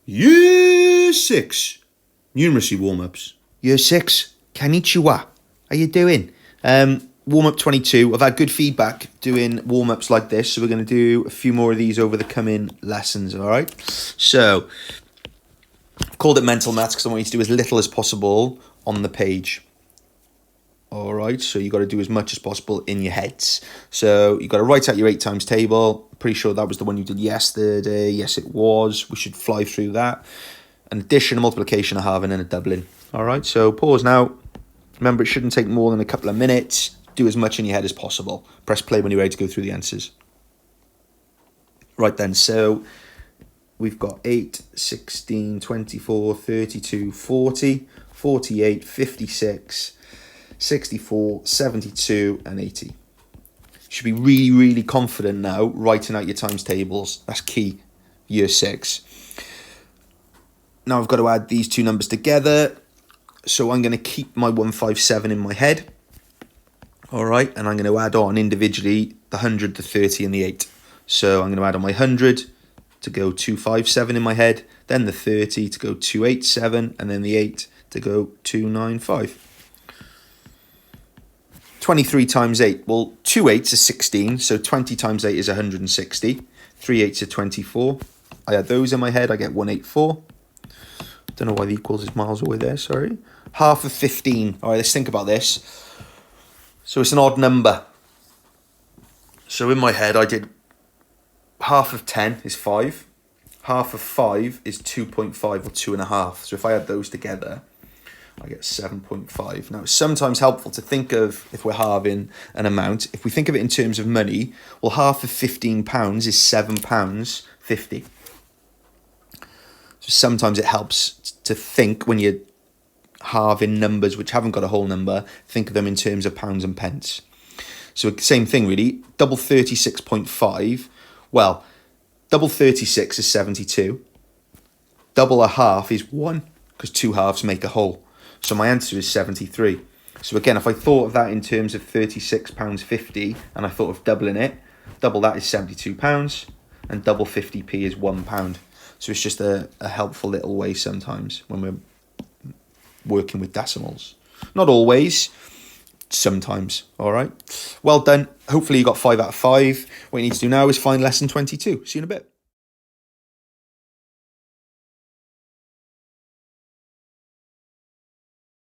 Year 6 numeracy warm-ups. Year 6, konnichiwa. How you doing? Warm-up 22. I've had good feedback doing warm-ups like this, so we're going to do a few more of these over the coming lessons, all right? So, I've called it mental maths because I want you to do as little as possible on the page. All right, so you got to do as much as possible in your heads. So you got to write out your 8 times table. Pretty sure that was the one you did yesterday. Yes, it was. We should fly through that. An addition, a multiplication, a halving, and a doubling. All right, so pause now. Remember, it shouldn't take more than a couple of minutes. Do as much in your head as possible. Press play when you're ready to go through the answers. Right then, so we've got 8, 16, 24, 32, 40, 48, 56, 64, 72, and 80. You should be really, really confident now writing out your times tables. That's key, year 6. Now I've got to add these two numbers together. So I'm going to keep my 157 in my head. All right, and I'm going to add on individually the 100, the 30, and the 8. So I'm going to add on my 100 to go 257 in my head, then the 30 to go 287, and then the 8 to go 295. 23 times 8. Well, 2 8s are 16, so 20 times 8 is 160. 3 8s are 24. I add those in my head, I get 184. Don't know why the equals is miles away there, sorry. Half of 15. All right, let's think about this. So it's an odd number. So in my head, I did half of 10 is 5. Half of 5 is 2.5 or 2.5. So if I add those together, I get 7.5. Now, it's sometimes helpful to think of, if we're halving an amount, if we think of it in terms of money, well, half of £15 is £7.50. So sometimes it helps to think when you're halving numbers which haven't got a whole number, think of them in terms of pounds and pence. So same thing really, double 36.5, well, double 36 is 72. Double a half is 1, because 2 halves make a whole. So my answer is 73. So again, if I thought of that in terms of £36.50 and I thought of doubling it, double that is £72 and double 50p is £1. So it's just a helpful little way sometimes when we're working with decimals. Not always, sometimes, all right? Well done. Hopefully you got 5 out of 5. What you need to do now is find lesson 22. See you in a bit.